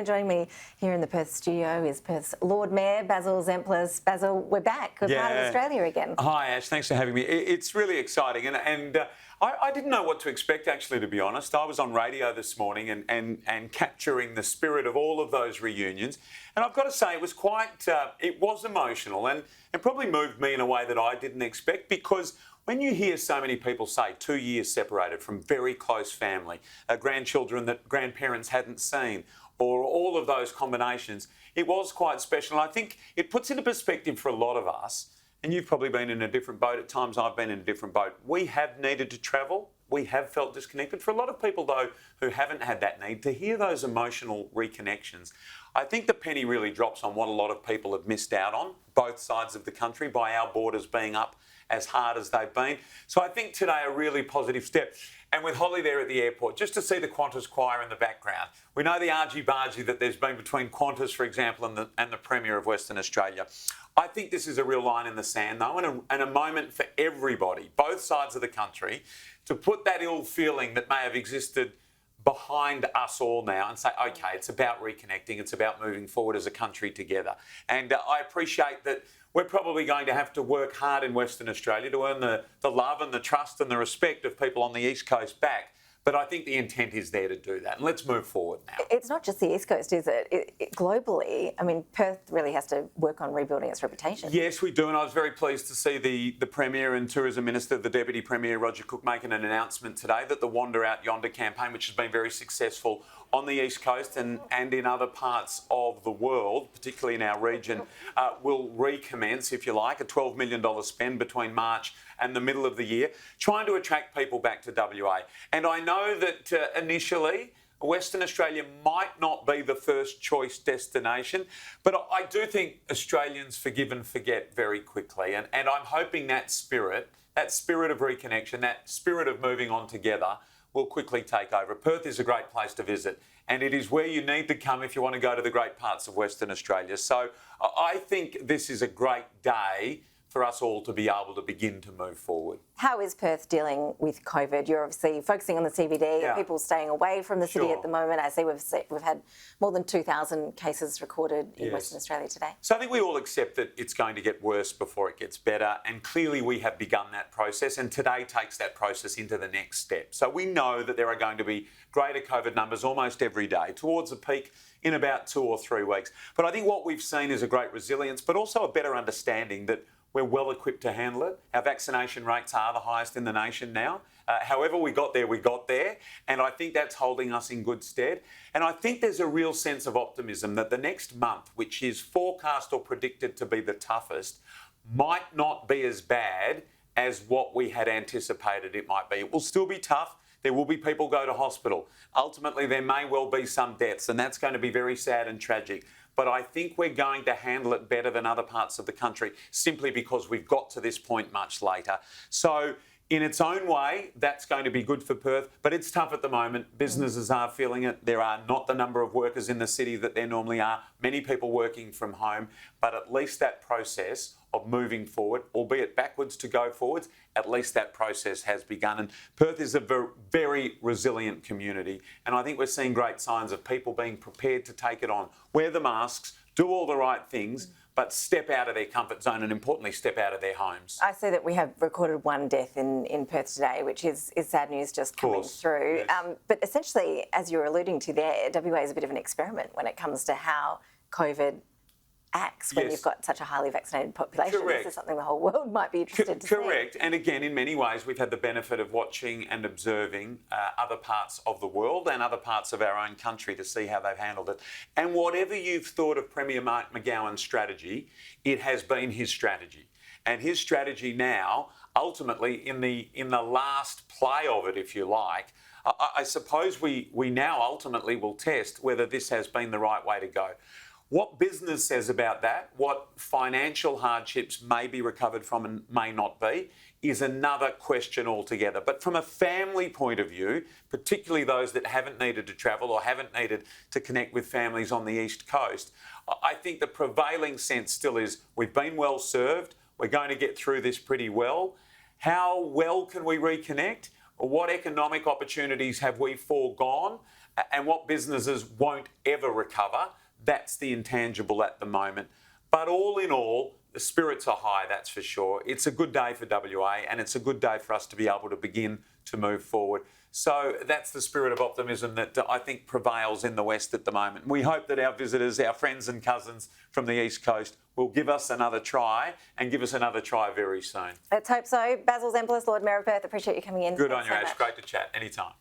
Joining me here in the Perth studio is Perth's Lord Mayor, Basil Zempilas. Basil, we're back. We're part of Australia again. Hi, Ash. Thanks for having me. It's really exciting. And I didn't know what to expect, actually, to be honest. I was on radio this morning and capturing the spirit of all of those reunions. And I've got to say, it was it was emotional and probably moved me in a way that I didn't expect, because when you hear so many people say 2 years separated from very close family, grandchildren that grandparents hadn't seen, or all of those combinations, it was quite special. And I think it puts into perspective for a lot of us, and you've probably been in a different boat at times, I've been in a different boat. We have needed to travel. We have felt disconnected. For a lot of people, though, who haven't had that need, to hear those emotional reconnections, I think the penny really drops on what a lot of people have missed out on, both sides of the country, by our borders being up as hard as they've been. So I think today a really positive step. And with Holly there at the airport, just to see the Qantas choir in the background. We know the argy-bargy that there's been between Qantas, for example, and the Premier of Western Australia. I think this is a real line in the sand, though, and a moment for everybody, both sides of the country, to put that ill feeling that may have existed behind us all now and say, OK, it's about reconnecting, it's about moving forward as a country together. And I appreciate that we're probably going to have to work hard in Western Australia to earn the love and the trust and the respect of people on the East Coast back. But I think the intent is there to do that. And let's move forward now. It's not just the East Coast, is it? Globally, I mean, Perth really has to work on rebuilding its reputation. Yes, we do. And I was very pleased to see the Premier and Tourism Minister, the Deputy Premier, Roger Cook, making an announcement today that the Wander Out Yonder campaign, which has been very successful on the East Coast and in other parts of the world, particularly in our region, will recommence, if you like, a $12 million spend between March and the middle of the year, trying to attract people back to WA. And I know that initially Western Australia might not be the first choice destination, but I do think Australians forgive and forget very quickly. And I'm hoping that spirit of reconnection, that spirit of moving on together, will quickly take over. Perth is a great place to visit, and it is where you need to come if you want to go to the great parts of Western Australia. So I think this is a great day for us all to be able to begin to move forward. How is Perth dealing with COVID? You're obviously focusing on the CBD, people staying away from the city at the moment. I see we've had more than 2,000 cases recorded in Western Australia today. So I think we all accept that it's going to get worse before it gets better, and clearly we have begun that process, and today takes that process into the next step. So we know that there are going to be greater COVID numbers almost every day, towards a peak in about 2 or 3 weeks. But I think what we've seen is a great resilience, but also a better understanding that we're well equipped to handle it. Our vaccination rates are the highest in the nation now. However we got there. And I think that's holding us in good stead. And I think there's a real sense of optimism that the next month, which is forecast or predicted to be the toughest, might not be as bad as what we had anticipated it might be. It will still be tough. There will be people go to hospital. Ultimately, there may well be some deaths, and that's going to be very sad and tragic. But I think we're going to handle it better than other parts of the country, simply because we've got to this point much later. So in its own way, that's going to be good for Perth, but it's tough at the moment. Businesses are feeling it. There are not the number of workers in the city that there normally are, many people working from home, but at least that process of moving forward, albeit backwards to go forwards, at least that process has begun. And Perth is a very resilient community, and I think we're seeing great signs of people being prepared to take it on, wear the masks, do all the right things, but step out of their comfort zone and, importantly, step out of their homes. I see that we have recorded 1 death in Perth today, which is sad news just coming through. Yes. But essentially, as you were alluding to there, WA is a bit of an experiment when it comes to how COVID acts when you've got such a highly vaccinated population. Correct. This is something the whole world might be interested to see. Correct. And again, in many ways, we've had the benefit of watching and observing other parts of the world and other parts of our own country to see how they've handled it. And whatever you've thought of Premier Mark McGowan's strategy, it has been his strategy. And his strategy now, ultimately, in the last play of it, if you like, I suppose we now ultimately will test whether this has been the right way to go. What business says about that, what financial hardships may be recovered from and may not be, is another question altogether. But from a family point of view, particularly those that haven't needed to travel or haven't needed to connect with families on the East Coast, I think the prevailing sense still is we've been well served, we're going to get through this pretty well. How well can we reconnect? What economic opportunities have we foregone? and what businesses won't ever recover. That's the intangible at the moment. But all in all, the spirits are high, that's for sure. It's a good day for WA, and it's a good day for us to be able to begin to move forward. So that's the spirit of optimism that I think prevails in the West at the moment. We hope that our visitors, our friends and cousins from the East Coast will give us another try and give us another try very soon. Let's hope so. Basil Zempilas, Lord Mayor of Perth, appreciate you coming in. Good on you, Ash. Great to chat. Anytime.